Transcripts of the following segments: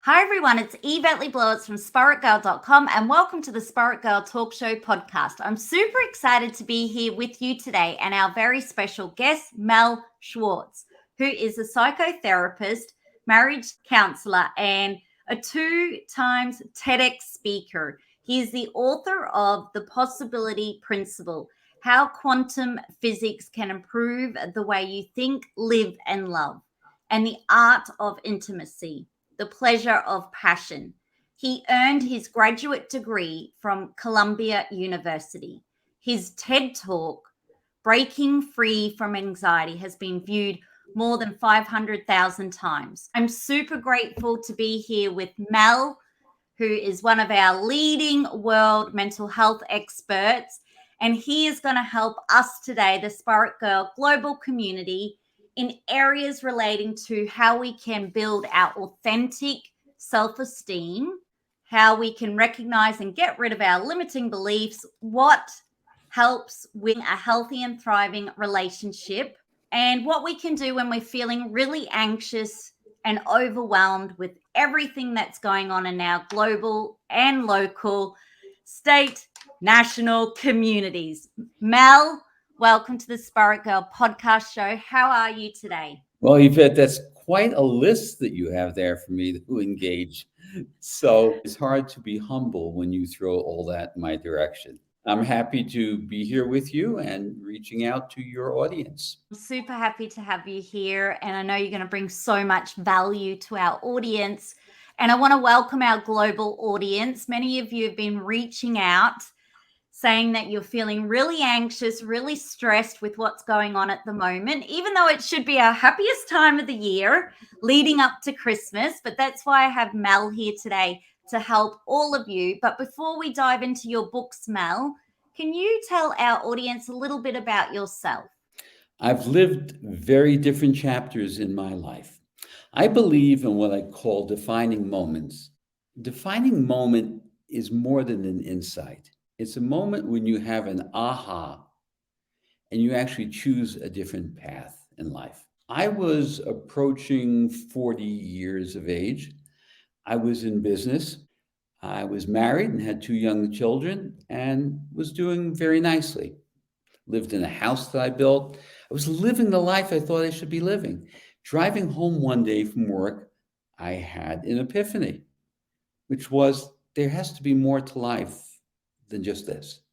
Hi everyone, it's Yvette Blowitz from SpiritGirl.com and welcome to the Spirit Girl Talk Show podcast. I'm super excited to be here with you today and our very special guest, Mel Schwartz, who is a psychotherapist, marriage counselor, and a 2 times TEDx speaker. He is the author of The Possibility Principle, How Quantum Physics Can Improve the Way You Think, Live, and Love, and The Art of Intimacy, The Pleasure of Passion. He earned his graduate degree from Columbia University. His TED Talk, Breaking Free from Anxiety, has been viewed more than 500,000 times. I'm super grateful to be here with Mel, who is one of our leading world mental health experts, and he is going to help us today, the Spirit Girl global community, in areas relating to how we can build our authentic self-esteem, how we can recognize and get rid of our limiting beliefs, what helps with a healthy and thriving relationship, and what we can do when we're feeling really anxious and overwhelmed with everything that's going on in our global and local, state, national communities. Mel, welcome to the Spirit Girl podcast show. How are you today? Well, Yvette, that's quite a list that you have there for me to engage. So it's hard to be humble when you throw all that in my direction. I'm happy to be here with you and reaching out to your audience. I'm super happy to have you here, and I know you're going to bring so much value to our audience. And I want to welcome our global audience. Many of you have been reaching out saying that you're feeling really anxious, really stressed with what's going on at the moment, even though it should be our happiest time of the year leading up to Christmas. But that's why I have Mel here today to help all of you. But before we dive into your books, Mel, can you tell our audience a little bit about yourself? I've lived very different chapters in my life. I believe in what I call defining moments. Defining moment is more than an insight. It's a moment when you have an aha and you actually choose a different path in life. I was approaching 40 years of age. I was in business. I was married and had 2 young children and was doing very nicely. Lived in a house that I built. I was living the life I thought I should be living. Driving home one day from work, I had an epiphany, which was there has to be more to life than just this.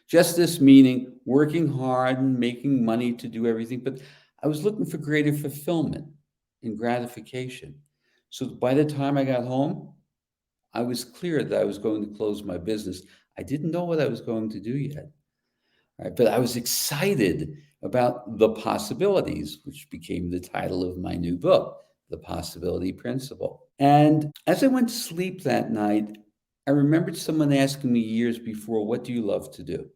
Just this meaning working hard and making money to do everything, but I was looking for greater fulfillment and gratification. So by the time I got home, I was clear that I was going to close my business. I didn't know what I was going to do yet, right? But I was excited about the possibilities, which became the title of my new book, The Possibility Principle. And as I went to sleep that night, I remembered someone asking me years before, what do you love to do?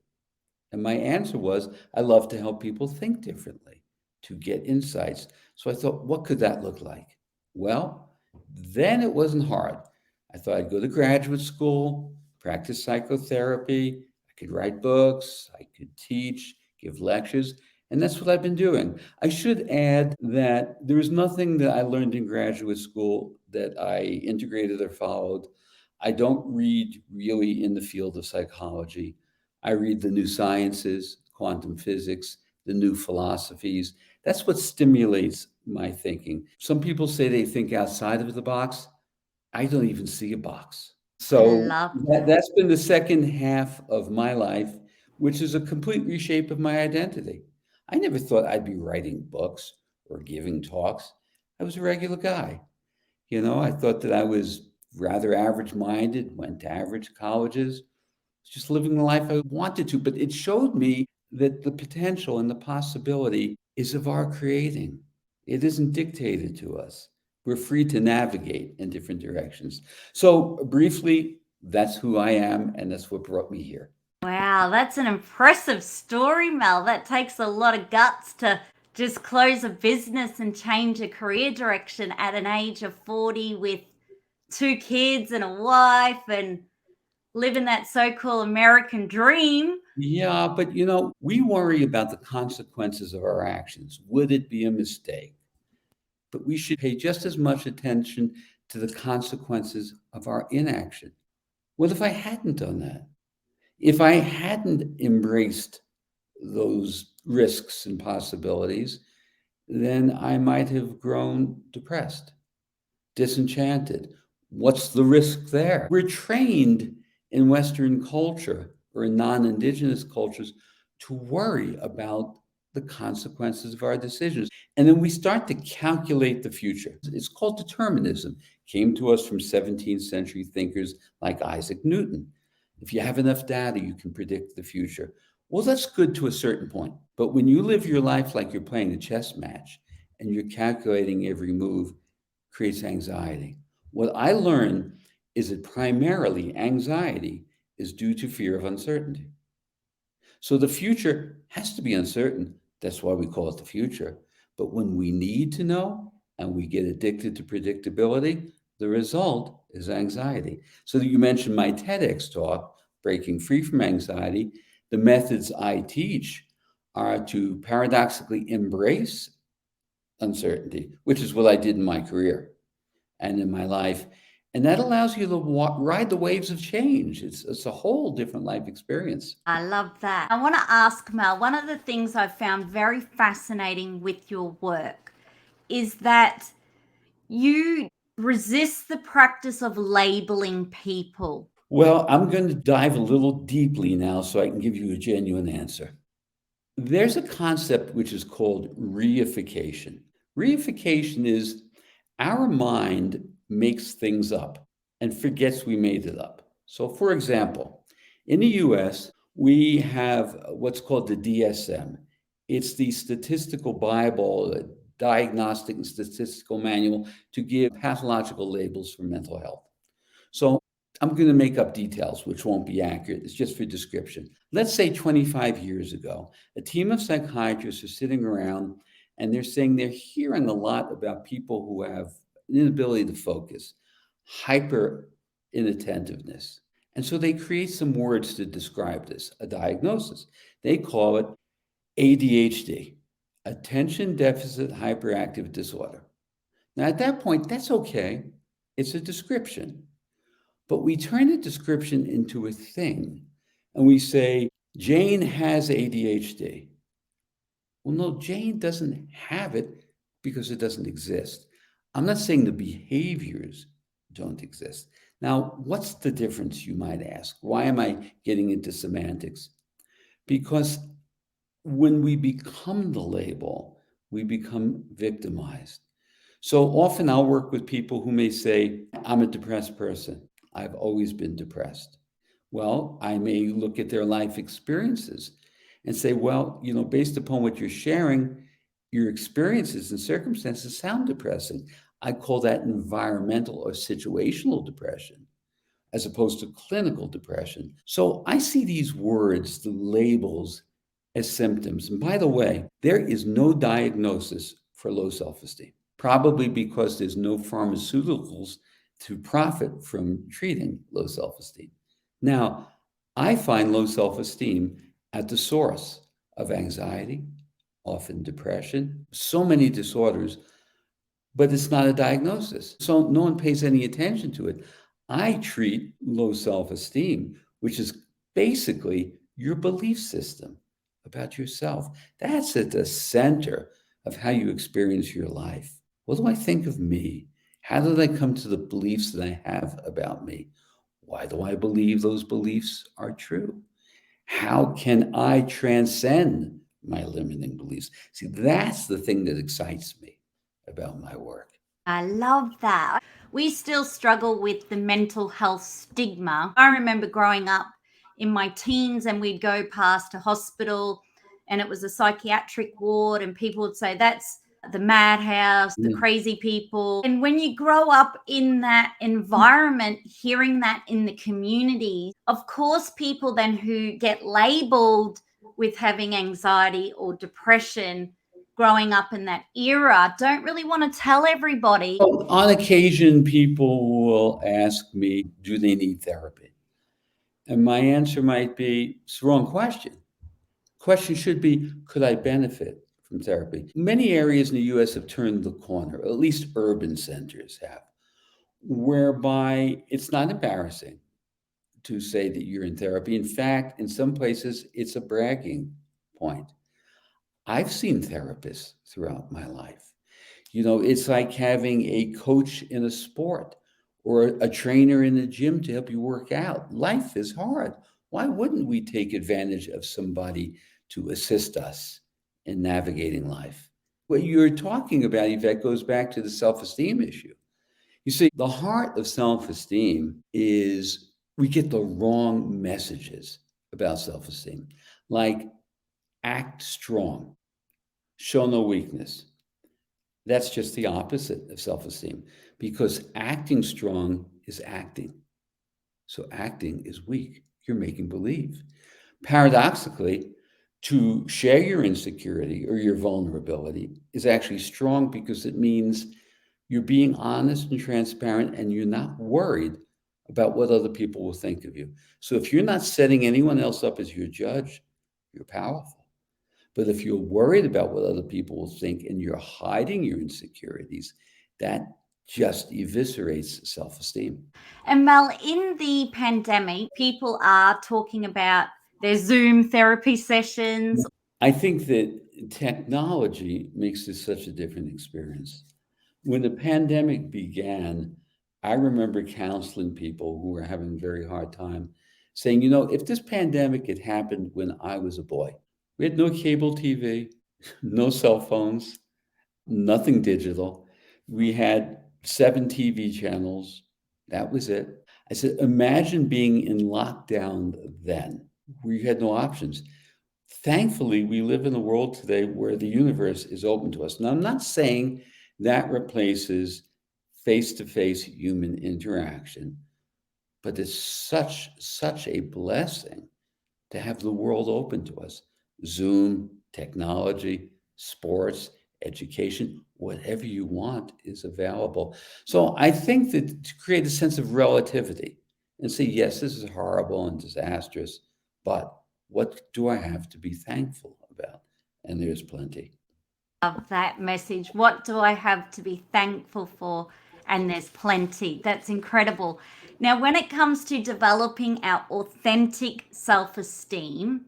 And my answer was, I love to help people think differently, to get insights. So I thought, what could that look like? Well, then it wasn't hard. I thought I'd go to graduate school, practice psychotherapy, I could write books, I could teach, give lectures, and that's what I've been doing. I should add that there was nothing that I learned in graduate school that I integrated or followed. I don't read really in the field of psychology. I read the new sciences, quantum physics, the new philosophies. That's what stimulates my thinking. Some people say they think outside of the box. I don't even see a box. I So love that's been the second half of my life, which is a complete reshape of my identity. I never thought I'd be writing books or giving talks. I was a regular guy. I thought that I was rather average minded, went to average colleges, just living the life I wanted to. But it showed me that the potential and the possibility is of our creating. It isn't dictated to us. We're free to navigate in different directions. So briefly, that's who I am, and that's what brought me here. Wow, that's an impressive story, Mel. That takes a lot of guts to just close a business and change a career direction at an age of 40 with 2 kids and a wife and living that so-called American dream. Yeah, but we worry about the consequences of our actions. Would it be a mistake? But we should pay just as much attention to the consequences of our inaction. What if I hadn't done that? If I hadn't embraced those risks and possibilities, then I might have grown depressed, disenchanted. What's the risk there? We're trained in Western culture or in non-Indigenous cultures to worry about the consequences of our decisions. And then we start to calculate the future. It's called determinism. It came to us from 17th century thinkers like Isaac Newton. If you have enough data, you can predict the future. Well, that's good to a certain point. But when you live your life like you're playing a chess match and you're calculating every move, creates anxiety. What I learned is that primarily anxiety is due to fear of uncertainty. So the future has to be uncertain. That's why we call it the future. But when we need to know and we get addicted to predictability, the result is anxiety. So that you mentioned my TEDx talk, Breaking Free from Anxiety. The methods I teach are to paradoxically embrace uncertainty, which is what I did in my career and in my life. And that allows you to ride the waves of change. It's a whole different life experience. I love that. I want to ask Mel, one of the things I've found very fascinating with your work is that you resist the practice of labeling people. Well, I'm going to dive a little deeply now so I can give you a genuine answer. There's a concept which is called reification. Reification is our mind makes things up and forgets we made it up. So, for example, in the US, we have what's called the DSM. It's the statistical Bible, a diagnostic and statistical manual to give pathological labels for mental health. So I'm going to make up details, which won't be accurate. It's just for description. Let's say 25 years ago, a team of psychiatrists are sitting around and they're saying they're hearing a lot about people who have an inability to focus, hyper inattentiveness. And so they create some words to describe this, a diagnosis. They call it ADHD, attention deficit hyperactive disorder. Now, at that point, that's okay. It's a description. But we turn a description into a thing and we say, Jane has ADHD. Well, no, Jane doesn't have it because it doesn't exist. I'm not saying the behaviors don't exist. Now, what's the difference, you might ask? Why am I getting into semantics? Because when we become the label, we become victimized. So often I'll work with people who may say, I'm a depressed person. I've always been depressed. Well, I may look at their life experiences and say, well, based upon what you're sharing, your experiences and circumstances sound depressing. I call that environmental or situational depression, as opposed to clinical depression. So I see these words, the labels, as symptoms. And by the way, there is no diagnosis for low self-esteem, probably because there's no pharmaceuticals to profit from treating low self-esteem. Now, I find low self-esteem at the source of anxiety, often depression, so many disorders, but it's not a diagnosis. So no one pays any attention to it. I treat low self-esteem, which is basically your belief system about yourself. That's at the center of how you experience your life. What do I think of me? How did I come to the beliefs that I have about me? Why do I believe those beliefs are true? How can I transcend my limiting beliefs? See, that's the thing that excites me about my work. I love that. We still struggle with the mental health stigma. I remember growing up in my teens and we'd go past a hospital and it was a psychiatric ward and people would say, that's the madhouse, the crazy people. And when you grow up in that environment, hearing that in the community, of course, people then who get labeled with having anxiety or depression growing up in that era don't really want to tell everybody. Well, on occasion, people will ask me, do they need therapy? And my answer might be, it's the wrong question. Question should be, could I benefit from therapy? Many areas in the US have turned the corner, at least urban centers have. whereby it's not embarrassing to say that you're in therapy. In fact, in some places, it's a bragging point. I've seen therapists throughout my life. It's like having a coach in a sport or a trainer in the gym to help you work out. Life is hard. Why wouldn't we take advantage of somebody to assist us in navigating life? What you're talking about, Yvette, goes back to the self-esteem issue. You see, the heart of self-esteem is we get the wrong messages about self-esteem, like act strong, show no weakness. That's just the opposite of self-esteem, because acting strong is acting. So acting is weak. You're making believe. Paradoxically, to share your insecurity or your vulnerability is actually strong, because it means you're being honest and transparent, and you're not worried about what other people will think of you. So if you're not setting anyone else up as your judge, you're powerful. But if you're worried about what other people will think and you're hiding your insecurities, that just eviscerates self-esteem. And Mel, in the pandemic, people are talking about their Zoom therapy sessions. I think that technology makes this such a different experience. When the pandemic began, I remember counseling people who were having a very hard time, saying, if this pandemic had happened when I was a boy, we had no cable TV, no cell phones, nothing digital. We had 7 TV channels. That was it. I said, imagine being in lockdown then, where you had no options. Thankfully, we live in a world today where the universe is open to us. Now, I'm not saying that replaces face-to-face human interaction, but it's such a blessing to have the world open to us. Zoom, technology, sports, education, whatever you want is available. So I think that to create a sense of relativity and say, yes, this is horrible and disastrous, but what do I have to be thankful about? And there's plenty. Of that message. What do I have to be thankful for? And there's plenty. That's incredible. Now, when it comes to developing our authentic self-esteem,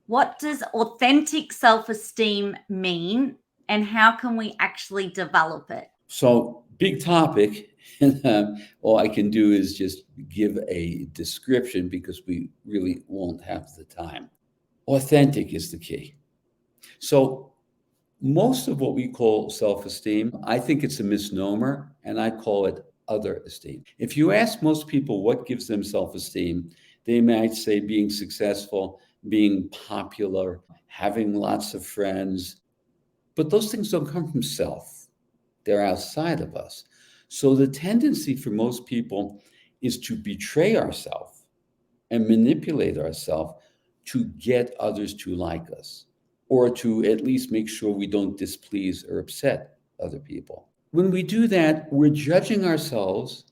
what does authentic self-esteem mean, and how can we actually develop it? So, big topic. And all I can do is just give a description, because we really won't have the time. Authentic is the key. So, most of what we call self-esteem, I think it's a misnomer, and I call it other esteem. If you ask most people what gives them self-esteem, they might say being successful, being popular, having lots of friends. But those things don't come from self, they're outside of us. So the tendency for most people is to betray ourselves and manipulate ourselves to get others to like us, or to at least make sure we don't displease or upset other people. When we do that, we're judging ourselves,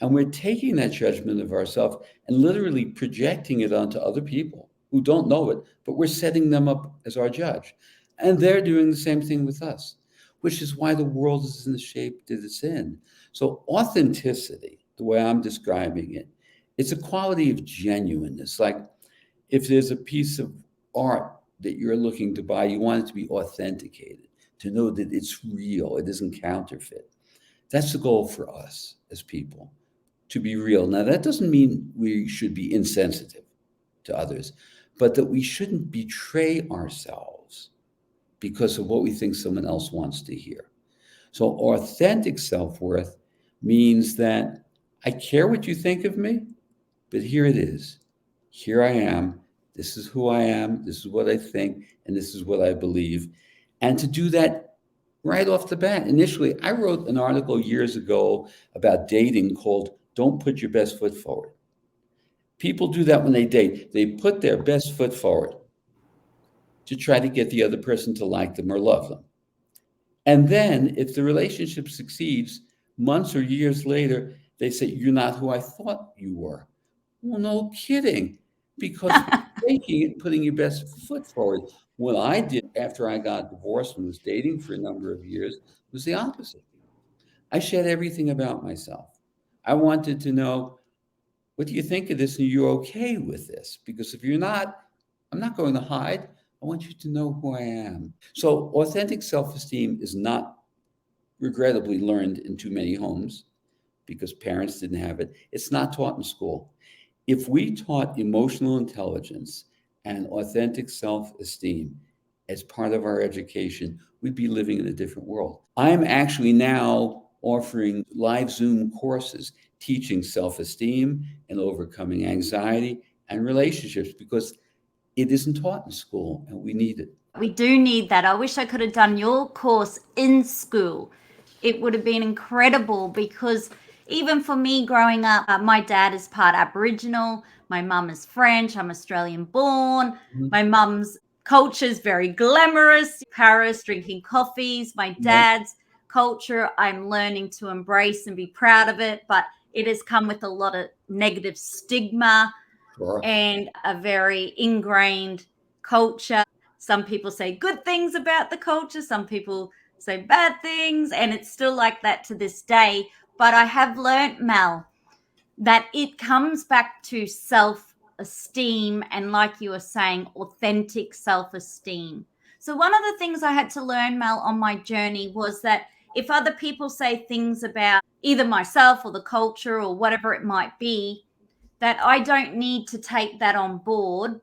and we're taking that judgment of ourselves and literally projecting it onto other people who don't know it, but we're setting them up as our judge. And they're doing the same thing with us, which is why the world is in the shape that it's in. So authenticity, the way I'm describing it, it's a quality of genuineness. Like if there's a piece of art that you're looking to buy, you want it to be authenticated, to know that it's real, it isn't counterfeit. That's the goal for us as people, to be real. Now, that doesn't mean we should be insensitive to others, but that we shouldn't betray ourselves because of what we think someone else wants to hear. So authentic self-worth means that I care what you think of me, but here it is. Here I am. This is who I am. This is what I think. And this is what I believe. And to do that right off the bat. Initially, I wrote an article years ago about dating called Don't Put Your Best Foot Forward. People do that when they date. They put their best foot forward to try to get the other person to like them or love them. And then if the relationship succeeds, months or years later, they say, you're not who I thought you were. Well, no kidding, because taking it, putting your best foot forward. What I did after I got divorced and was dating for a number of years was the opposite. I shed everything about myself. I wanted to know, what do you think of this? And you're okay with this? Because if you're not, I'm not going to hide. I want you to know who I am. So authentic self-esteem is not regrettably learned in too many homes because parents didn't have it. It's not taught in school. If we taught emotional intelligence and authentic self-esteem as part of our education, we'd be living in a different world. I'm actually now offering live Zoom courses teaching self-esteem and overcoming anxiety and relationships because it isn't taught in school and we need it. We do need that. I wish I could have done your course in school. It would have been incredible because even for me growing up, my dad is part Aboriginal, my mum is French, I'm Australian born. My mum's culture is very glamorous, Paris, drinking coffees. My dad's culture, I'm learning to embrace and be proud of it, but it has come with a lot of negative stigma and a very ingrained culture. Some people say good things about the culture, some people say bad things, and it's still like that to this day. But I have learnt, Mel, that it comes back to self-esteem and, like you were saying, authentic self-esteem. So one of the things I had to learn, Mel, on my journey was that if other people say things about either myself or the culture or whatever it might be, that I don't need to take that on board,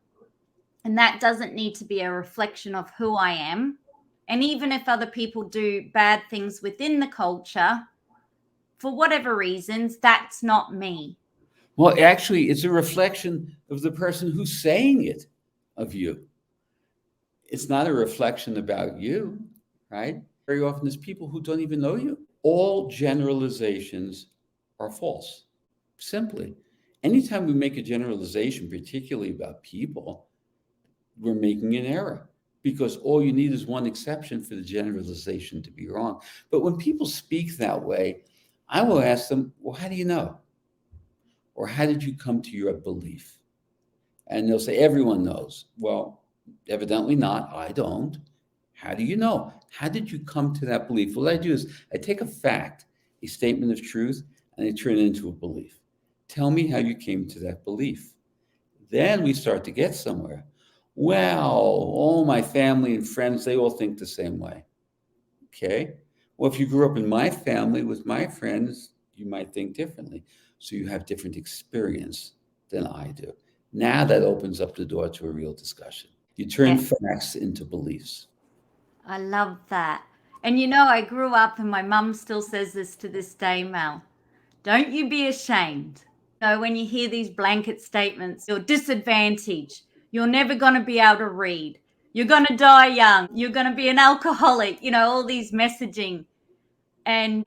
and that doesn't need to be a reflection of who I am. And even if other people do bad things within the culture, for whatever reasons, that's not me. Well, actually, it's a reflection of the person who's saying it of you. It's not a reflection about you, right? Very often, there's people who don't even know you. All generalizations are false. Simply. Anytime we make a generalization, particularly about people, we're making an error because all you need is one exception for the generalization to be wrong. But when people speak that way, I will ask them, well, how do you know? Or how did you come to your belief? And they'll say, everyone knows. Well, evidently not. I don't. How do you know? How did you come to that belief? What I do is I take a fact, a statement of truth, and I turn it into a belief. Tell me how you came to that belief. Then we start to get somewhere. Well, all my family and friends, they all think the same way. Okay. Well, if you grew up in my family with my friends, you might think differently. So you have different experience than I do. Now that opens up the door to a real discussion. You turn facts into beliefs. I love that. And you know, I grew up, and my mum still says this to this day, Mel. Don't you be ashamed. You know, when you hear these blanket statements, you're disadvantaged. You're never going to be able to read. You're going to die young. You're going to be an alcoholic. You know, all these messaging. And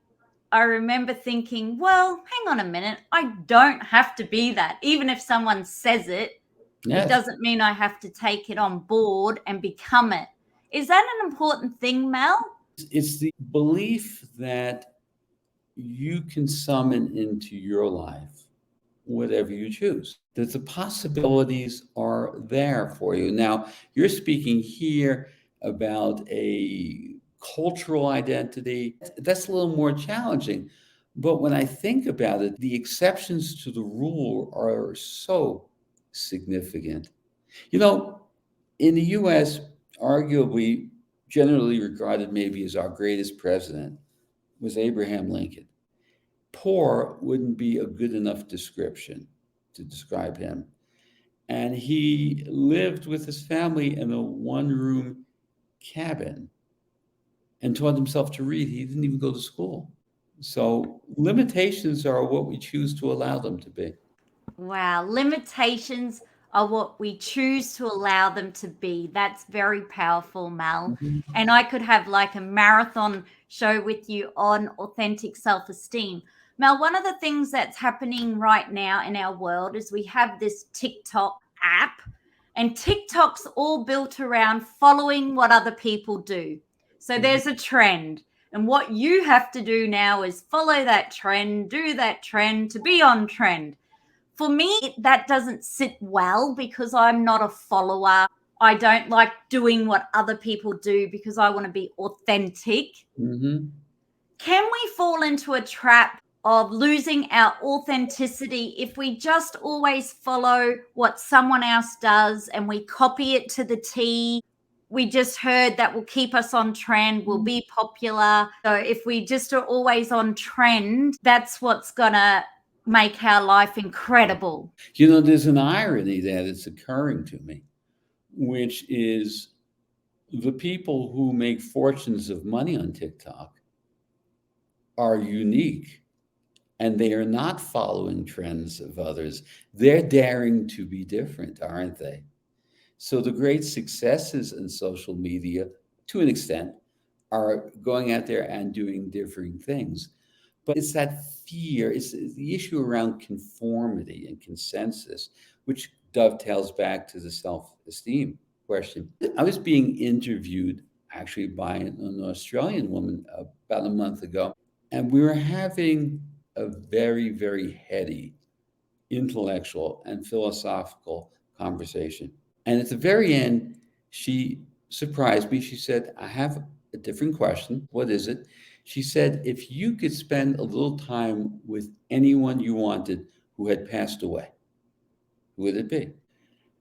I remember thinking, well, hang on a minute. I don't have to be that. Even if someone says it, it doesn't mean I have to take it on board and become it. Is that an important thing, Mel? It's the belief that you can summon into your life whatever you choose, that the possibilities are there for you. Now, you're speaking here about a cultural identity. That's a little more challenging. But when I think about it, the exceptions to the rule are so significant. You know, in the US, arguably, generally regarded maybe as our greatest president was Abraham Lincoln. Poor wouldn't be a good enough description to describe him. And he lived with his family in a one-room cabin and taught himself to read. He didn't even go to school. So limitations are what we choose to allow them to be. Wow. Limitations are what we choose to allow them to be. That's very powerful, Mel. And I could have like a marathon show with you on authentic self-esteem. Mel, one of the things that's happening right now in our world is we have this TikTok app, and TikTok's all built around following what other people do. So there's a trend. And what you have to do now is follow that trend, do that trend to be on trend. For me, that doesn't sit well because I'm not a follower. I don't like doing what other people do because I want to be authentic. Mm-hmm. Can we fall into a trap of losing our authenticity if we just always follow what someone else does and we copy it to the T. We just heard that will keep us on trend, will be popular. So if we just are always on trend, that's what's going to make our life incredible. There's an irony that is occurring to me, which is the people who make fortunes of money on TikTok are unique, and they are not following trends of others. They're daring to be different, aren't they? So the great successes in social media, to an extent, are going out there and doing differing things. But it's that fear, it's the issue around conformity and consensus, which dovetails back to the self-esteem question. I was being interviewed actually by an Australian woman about a month ago, and we were having a very, very heady intellectual and philosophical conversation. And at the very end, she surprised me. She said, I have a different question. What is it? She said, if you could spend a little time with anyone you wanted who had passed away, who would it be?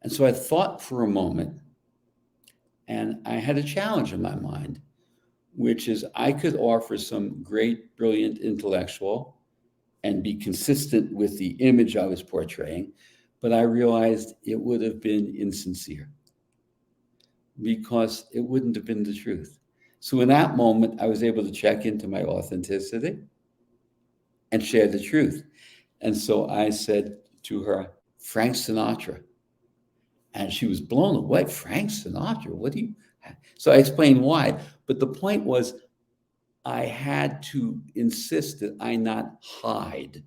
And so I thought for a moment, and I had a challenge in my mind, which is I could offer some great, brilliant intellectual and be consistent with the image I was portraying, but I realized it would have been insincere because it wouldn't have been the truth. So in that moment, I was able to check into my authenticity and share the truth. And so I said to her, Frank Sinatra. And she was blown away. Frank Sinatra, what do you? So I explained why. But the point was, I had to insist that I not hide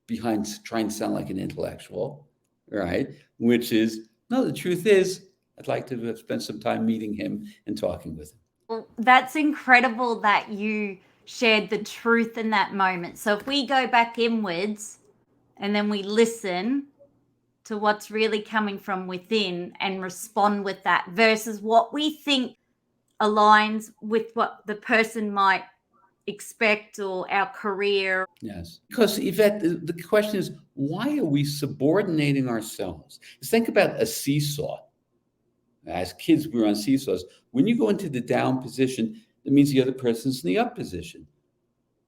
behind trying to sound like an intellectual, right? Which is, no, the truth is, I'd like to have spent some time meeting him and talking with him. Well, that's incredible that you shared the truth in that moment. So if we go back inwards and then we listen to what's really coming from within and respond with that versus what we think aligns with what the person might expect or our career. Yes. Because, Yvette, the question is, why are we subordinating ourselves? Think about a seesaw. As kids, we were on seesaws. When you go into the down position, that means the other person's in the up position.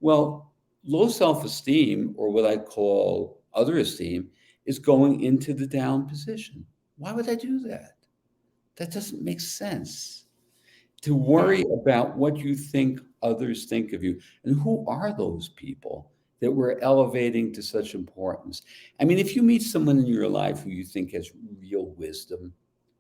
Well, low self-esteem, or what I call other esteem, is going into the down position. Why would I do that? That doesn't make sense. To worry about what you think others think of you. And who are those people that we're elevating to such importance? I mean, if you meet someone in your life who you think has real wisdom,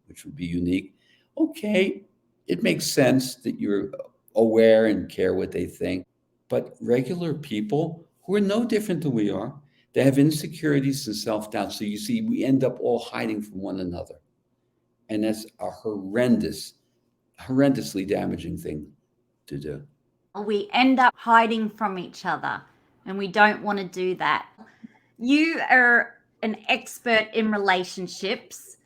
which would be unique, okay, it makes sense that you're aware and care what they think. But regular people who are no different than we are, they have insecurities and self-doubt. So you see, we end up all hiding from one another. And that's a horrendously damaging thing to do. We end up hiding from each other, and we don't want to do that. You are an expert in relationships,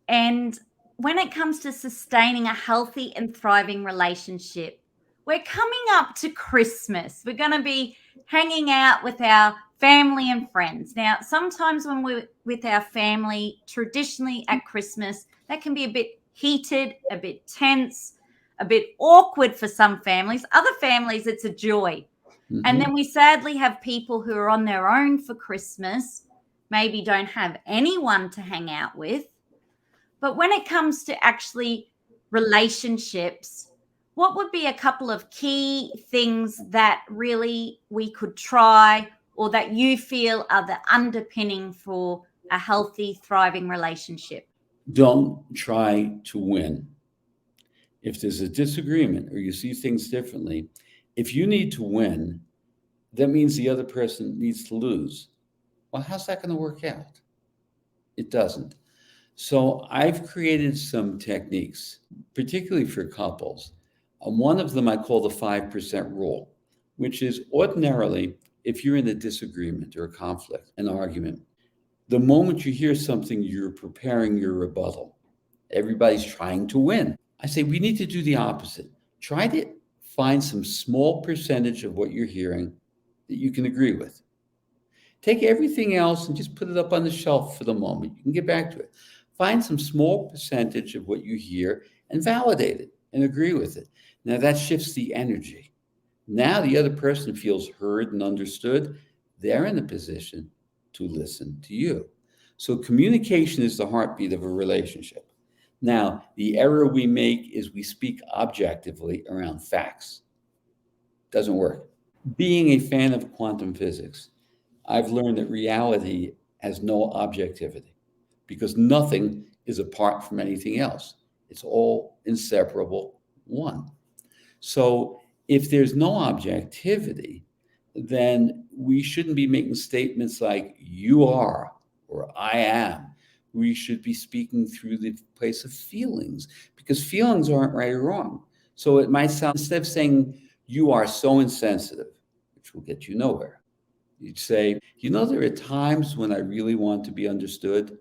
and when it comes to sustaining a healthy and thriving relationship, we're coming up to Christmas. We're going to be hanging out with our family and friends. Now, sometimes when we're with our family, traditionally at Christmas, that can be a bit heated, a bit tense, a bit awkward for some families. Other families, it's a joy. Mm-hmm. And then we sadly have people who are on their own for Christmas, maybe don't have anyone to hang out with. But when it comes to actually relationships, what would be a couple of key things that really we could try or that you feel are the underpinning for a healthy, thriving relationship? Don't try to win. If there's a disagreement or you see things differently, if you need to win, that means the other person needs to lose. Well, how's that going to work out? It doesn't. So I've created some techniques, particularly for couples. One of them I call the 5% rule, which is ordinarily, if you're in a disagreement or a conflict, an argument, the moment you hear something, you're preparing your rebuttal. Everybody's trying to win. I say we need to do the opposite. Try to find some small percentage of what you're hearing that you can agree with. Take everything else and just put it up on the shelf for the moment. You can get back to it. Find some small percentage of what you hear and validate it and agree with it. Now that shifts the energy. Now the other person feels heard and understood. They're in a position to listen to you. So communication is the heartbeat of a relationship. Now, the error we make is we speak objectively around facts. Doesn't work. Being a fan of quantum physics, I've learned that reality has no objectivity because nothing is apart from anything else. It's all inseparable one. So if there's no objectivity, then we shouldn't be making statements like you are or I am. We should be speaking through the place of feelings because feelings aren't right or wrong. So it might sound, instead of saying you are so insensitive, which will get you nowhere, you'd say, there are times when I really want to be understood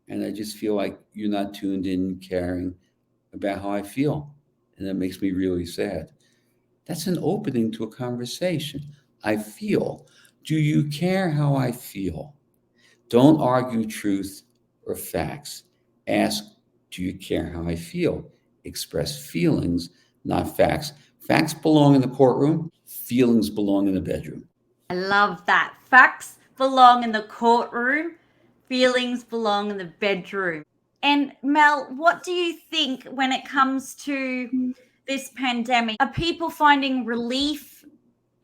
and I just feel like you're not tuned in, caring about how I feel. And that makes me really sad. That's an opening to a conversation. I feel. Do you care how I feel? Don't argue truth or facts. Ask, do you care how I feel? Express feelings, not facts. Facts belong in the courtroom. Feelings belong in the bedroom. I love that. Facts belong in the courtroom. Feelings belong in the bedroom. And Mel, what do you think when it comes to this pandemic? Are people finding relief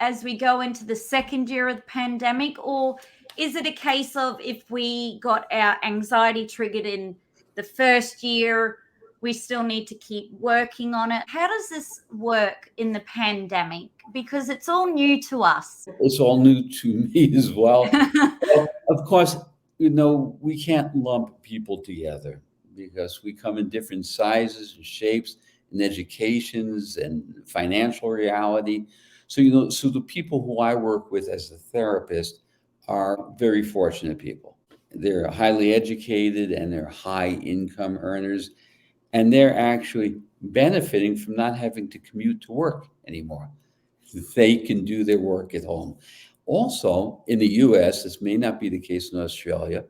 as we go into the second year of the pandemic? Or is it a case of if we got our anxiety triggered in the first year, we still need to keep working on it? How does this work in the pandemic? Because it's all new to us. It's all new to me as well. Well, of course, we can't lump people together because we come in different sizes and shapes and educations and financial reality. So, so the people who I work with as a therapist are very fortunate people. They're highly educated and they're high income earners, and they're actually benefiting from not having to commute to work anymore. They can do their work at home. Also, in the US, this may not be the case in Australia,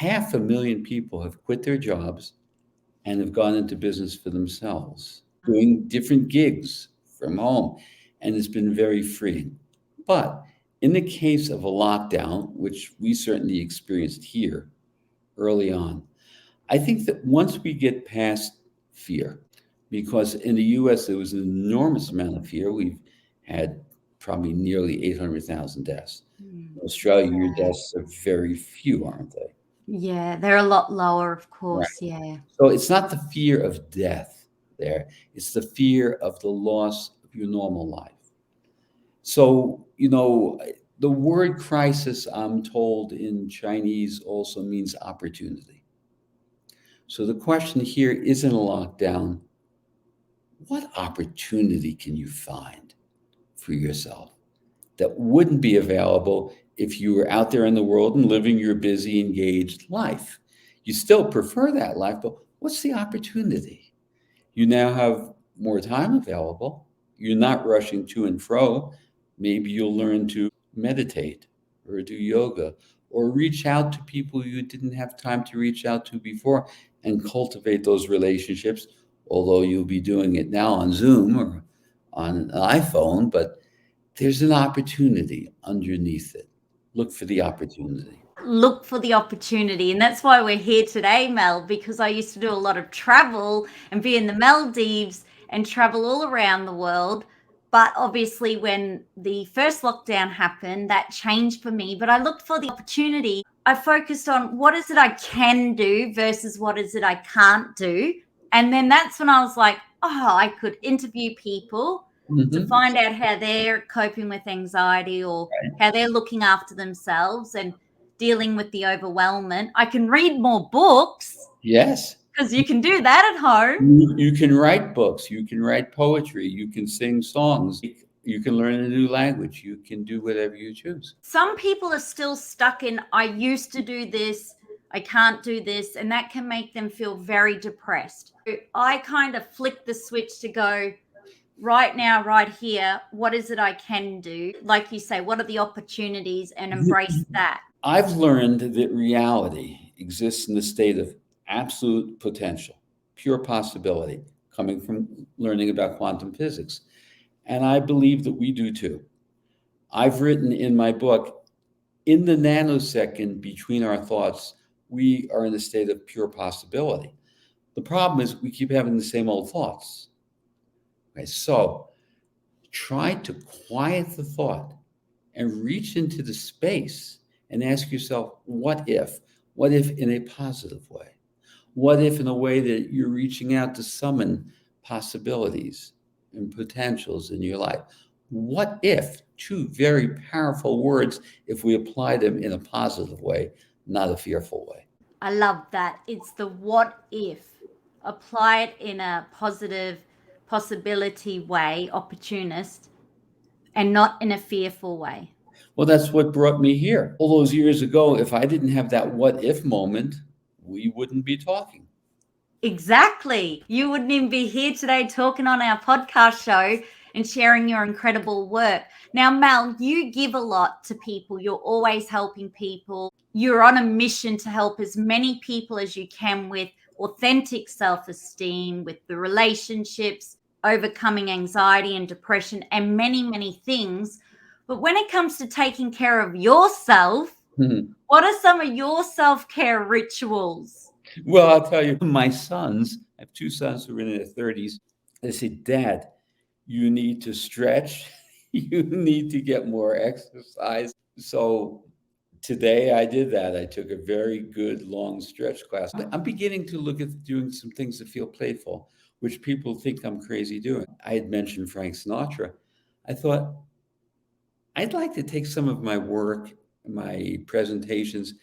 500,000 people have quit their jobs and have gone into business for themselves, doing different gigs from home. And it's been very freeing. But in the case of a lockdown, which we certainly experienced here early on, I think that once we get past fear, because in the US, there was an enormous amount of fear. We've had probably nearly 800,000 deaths. In Australia, your deaths are very few, aren't they? Yeah, they're a lot lower, of course. Right. Yeah. So it's not the fear of death there. It's the fear of the loss of your normal life. So, the word crisis, I'm told in Chinese, also means opportunity. So the question here isn't a lockdown. What opportunity can you find for yourself that wouldn't be available if you were out there in the world and living your busy, engaged life? You still prefer that life, but what's the opportunity? You now have more time available. You're not rushing to and fro. Maybe you'll learn to meditate or do yoga or reach out to people you didn't have time to reach out to before and cultivate those relationships, although you'll be doing it now on Zoom or on an iPhone, but there's an opportunity underneath it. Look for the opportunity. Look for the opportunity. And that's why we're here today, Mel, because I used to do a lot of travel and be in the Maldives and travel all around the world. But obviously, when the first lockdown happened, that changed for me. But I looked for the opportunity. I focused on what is it I can do versus what is it I can't do. And then that's when I was like, I could interview people to find out how they're coping with anxiety or how they're looking after themselves and dealing with the overwhelmment. I can read more books. Yes. Because you can do that at home. You can write books. You can write poetry. You can sing songs. You can learn a new language. You can do whatever you choose. Some people are still stuck in, I used to do this, I can't do this, and that can make them feel very depressed. I kind of flick the switch to go, right now, right here, what is it I can do? Like you say, what are the opportunities, and embrace that. I've learned that reality exists in the state of absolute potential, pure possibility, coming from learning about quantum physics. And I believe that we do too. I've written in my book, in the nanosecond between our thoughts, we are in a state of pure possibility. The problem is we keep having the same old thoughts. Okay, so try to quiet the thought and reach into the space and ask yourself, what if? What if in a positive way? What if in a way that you're reaching out to summon possibilities and potentials in your life? What if? Two very powerful words if we apply them in a positive way, not a fearful way. I love that. It's the what if. Apply it in a positive possibility way, opportunist, and not in a fearful way. Well, that's what brought me here. All those years ago, if I didn't have that what if moment, we wouldn't be talking. Exactly. You wouldn't even be here today talking on our podcast show and sharing your incredible work. Now, Mel, you give a lot to people. You're always helping people. You're on a mission to help as many people as you can with authentic self-esteem, with the relationships, overcoming anxiety and depression, and many, many things. But when it comes to taking care of yourself, what are some of your self-care rituals? Well, I'll tell you, my sons, I have two sons who are in their 30s. They say, Dad, you need to stretch. You need to get more exercise. So today I did that. I took a very good long stretch class. I'm beginning to look at doing some things that feel playful, which people think I'm crazy doing. I had mentioned Frank Sinatra. I thought I'd like to take some of my work, my presentations,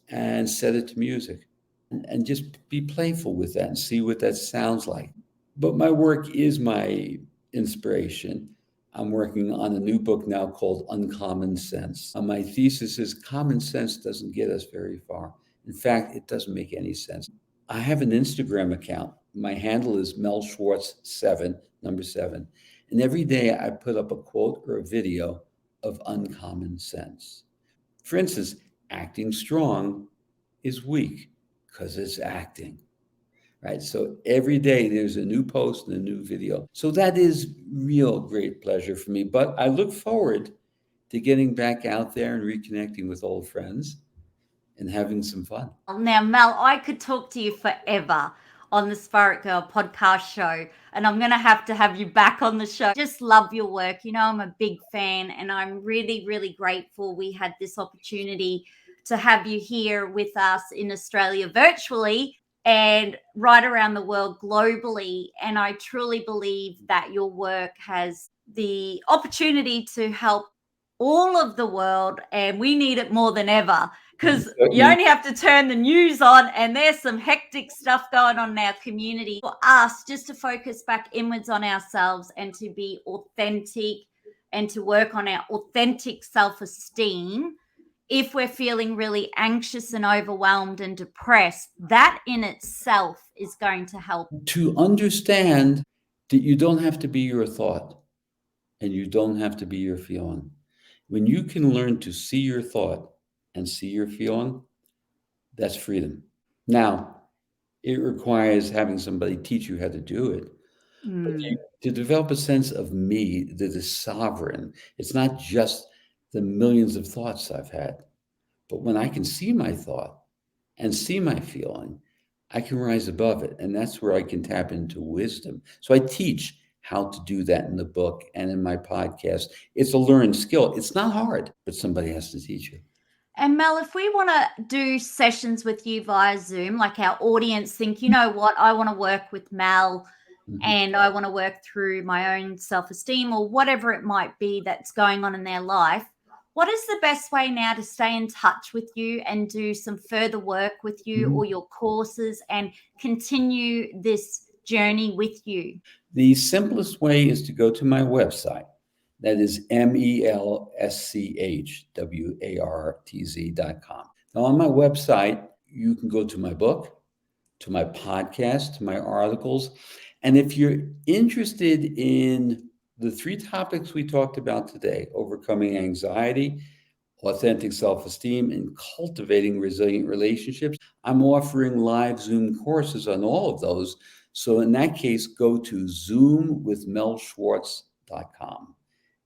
and set it to music and just be playful with that and see what that sounds like. But my work is my inspiration. I'm working on a new book now called Uncommon Sense. My thesis is common sense doesn't get us very far. In fact, it doesn't make any sense. I have an Instagram account. My handle is Mel Schwartz 7, number 7. And every day I put up a quote or a video of uncommon sense. For instance, acting strong is weak because it's acting, right? So every day there's a new post and a new video. So that is real great pleasure for me. But I look forward to getting back out there and reconnecting with old friends and having some fun. Now, Mel, I could talk to you forever on the Spirit Girl podcast show, and I'm going to have you back on the show. Just love your work. You know, I'm a big fan, and I'm really, really grateful we had this opportunity to have you here with us in Australia virtually and right around the world globally. And I truly believe that your work has the opportunity to help all of the world, and we need it more than ever. Because you only have to turn the news on and there's some hectic stuff going on in our community. For us, just to focus back inwards on ourselves and to be authentic and to work on our authentic self-esteem. If we're feeling really anxious and overwhelmed and depressed, that in itself is going to help. To understand that you don't have to be your thought and you don't have to be your feeling. When you can learn to see your thought and see your feeling, that's freedom. Now, it requires having somebody teach you how to do it. But to develop a sense of me that is sovereign, it's not just the millions of thoughts I've had, but when I can see my thought and see my feeling, I can rise above it. And that's where I can tap into wisdom. So I teach how to do that in the book and in my podcast. It's a learned skill. It's not hard, but somebody has to teach you. And Mel, if we want to do sessions with you via Zoom, like our audience think, you know what, I want to work with Mel and I want to work through my own self-esteem or whatever it might be that's going on in their life, what is the best way now to stay in touch with you and do some further work with you or your courses and continue this journey with you? The simplest way is to go to my website. That is melschwartz.com. Now, on my website, you can go to my book, to my podcast, to my articles. And if you're interested in The three topics we talked about today: overcoming anxiety, authentic self-esteem, and cultivating resilient relationships. I'm offering live Zoom courses on all of those. So in that case, go to zoomwithmelschwartz.com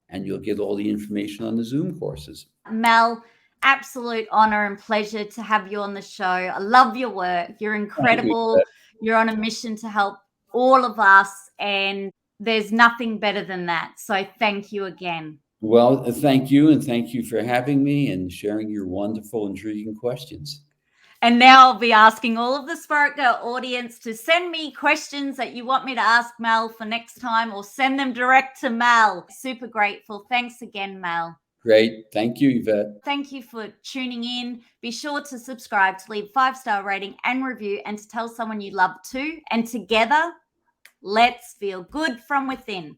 and you'll get all the information on the Zoom courses. Mel, absolute honor and pleasure to have you on the show. I love your work. You're incredible. You're on a mission to help all of us, and there's nothing better than that. So thank you again. Well, thank you, and thank you for having me and sharing your wonderful, intriguing questions. And now I'll be asking all of the Spirit Girl audience to send me questions that you want me to ask Mel for next time, or send them direct to Mel. Super grateful. Thanks again, Mel. Great. Thank you, Yvette. Thank you for tuning in. Be sure to subscribe, to leave 5-star rating and review, and to tell someone you love too. And together, let's feel good from within.